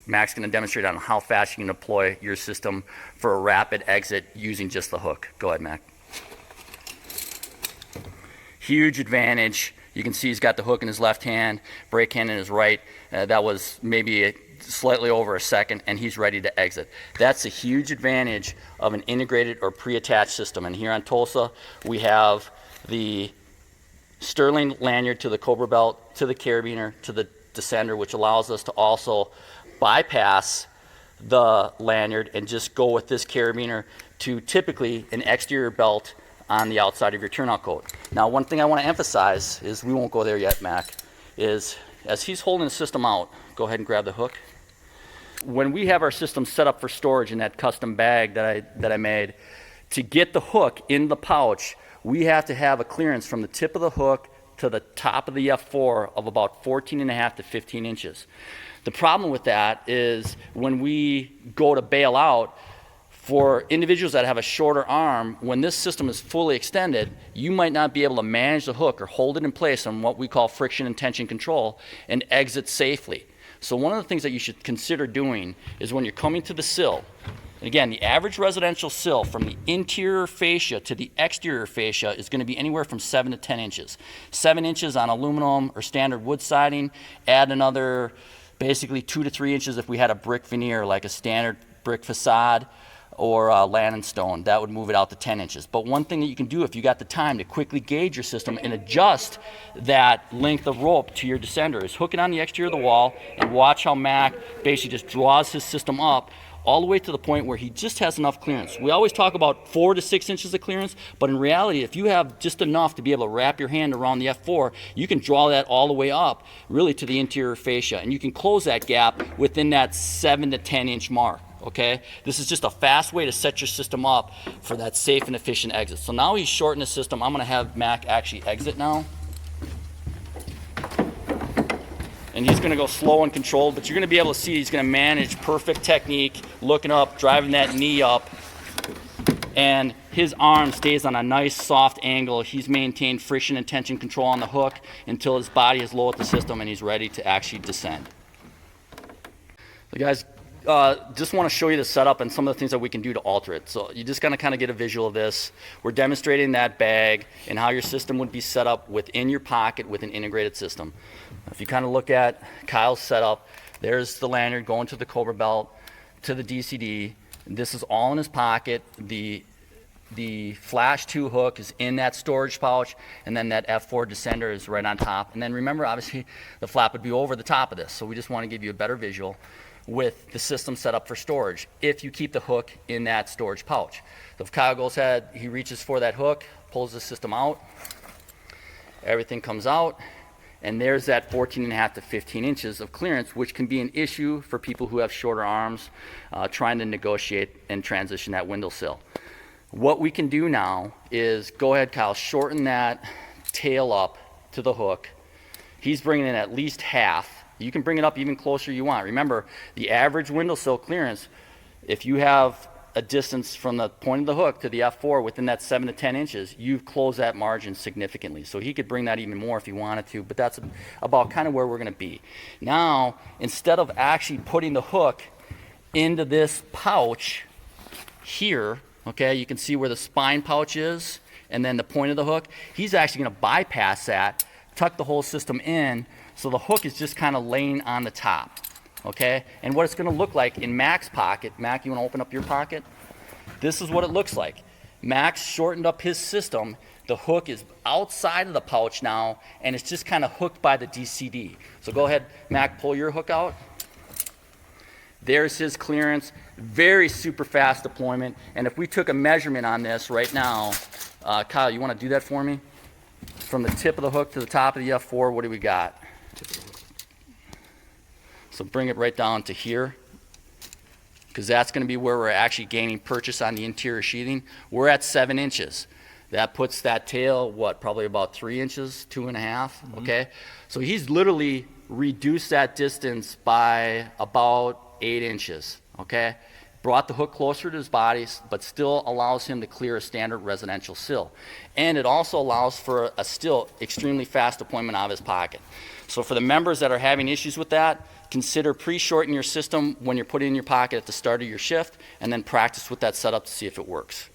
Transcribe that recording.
Mac's going to demonstrate on how fast you can deploy your system for a rapid exit using just the hook. Go ahead, Mac. Huge advantage. You can see he's got the hook in his left hand, brake hand in his right. That was maybe slightly over a second, and he's ready to exit. That's a huge advantage of an integrated or pre-attached system. And here on Tulsa, we have the Sterling lanyard to the Cobra belt, to the carabiner, to the descender, which allows us to also bypass the lanyard and just go with this carabiner to typically an exterior belt on the outside of your turnout coat. Now, one thing I want to emphasize is, we won't go there yet, Mac, is as he's holding the system out, go ahead and grab the hook. When we have our system set up for storage in that custom bag that I made, to get the hook in the pouch, we have to have a clearance from the tip of the hook to the top of the F4 of about 14.5 to 15 inches. The problem with that is when we go to bail out, for individuals that have a shorter arm, when this system is fully extended, you might not be able to manage the hook or hold it in place on what we call friction and tension control and exit safely. So one of the things that you should consider doing is when you're coming to the sill, and again, the average residential sill from the interior fascia to the exterior fascia is going to be anywhere from 7 to 10 inches. 7 inches on aluminum or standard wood siding, add another basically 2 to 3 inches if we had a brick veneer like a standard brick facade, or land and stone. That would move it out to 10 inches. But one thing that you can do if you got the time to quickly gauge your system and adjust that length of rope to your descender is hook it on the exterior of the wall and watch how Mac basically just draws his system up all the way to the point where he just has enough clearance. We always talk about 4 to 6 inches of clearance, but in reality, if you have just enough to be able to wrap your hand around the F4, you can draw that all the way up really to the interior fascia, and you can close that gap within that 7 to 10 inch mark. Okay, this is just a fast way to set your system up for that safe and efficient exit. So now he's shortened the system. I'm going to have Mac actually exit now. And he's going to go slow and controlled, but you're going to be able to see he's going to manage perfect technique, looking up, driving that knee up, and his arm stays on a nice soft angle. He's maintained friction and tension control on the hook until his body is low at the system and he's ready to actually descend. So guys, just want to show you the setup and some of the things that we can do to alter it. So you just kind of get a visual of this. We're demonstrating that bag and how your system would be set up within your pocket with an integrated system. If you kind of look at Kyle's setup, there's the lanyard going to the Cobra belt, to the DCD. This is all in his pocket. The Flash 2 hook is in that storage pouch, and then that F4 descender is right on top. And then remember, obviously, the flap would be over the top of this. So we just want to give you a better visual with the system set up for storage if you keep the hook in that storage pouch. So if Kyle goes ahead, he reaches for that hook, pulls the system out, everything comes out, and there's that 14.5 to 15 inches of clearance, which can be an issue for people who have shorter arms trying to negotiate and transition that window sill. What we can do now is go ahead, Kyle, shorten that tail up to the hook. He's bringing in at least half. You can bring it up even closer you want. Remember, the average windowsill clearance, if you have a distance from the point of the hook to the F4 within that 7 to 10 inches, you've closed that margin significantly. So he could bring that even more if he wanted to, but that's about kind of where we're going to be. Now, instead of actually putting the hook into this pouch here, okay, you can see where the spine pouch is and then the point of the hook, he's actually going to bypass that, tuck the whole system in, so the hook is just kind of laying on the top, okay? And what it's going to look like in Mac's pocket, Mac, you want to open up your pocket? This is what it looks like. Mac's shortened up his system. The hook is outside of the pouch now, and it's just kind of hooked by the DCD. So go ahead, Mac, pull your hook out. There's his clearance. Very super fast deployment. And if we took a measurement on this right now, Kyle, you want to do that for me? From the tip of the hook to the top of the F4, what do we got? So bring it right down to here, because that's going to be where we're actually gaining purchase on the interior sheathing. We're at 7 inches. That puts that tail, what, probably about 3 inches, 2.5, okay? So he's literally reduced that distance by about 8 inches, okay? Brought the hook closer to his body, but still allows him to clear a standard residential sill. And it also allows for a still extremely fast deployment out of his pocket. So for the members that are having issues with that, consider pre-shorting your system when you're putting it in your pocket at the start of your shift, and then practice with that setup to see if it works.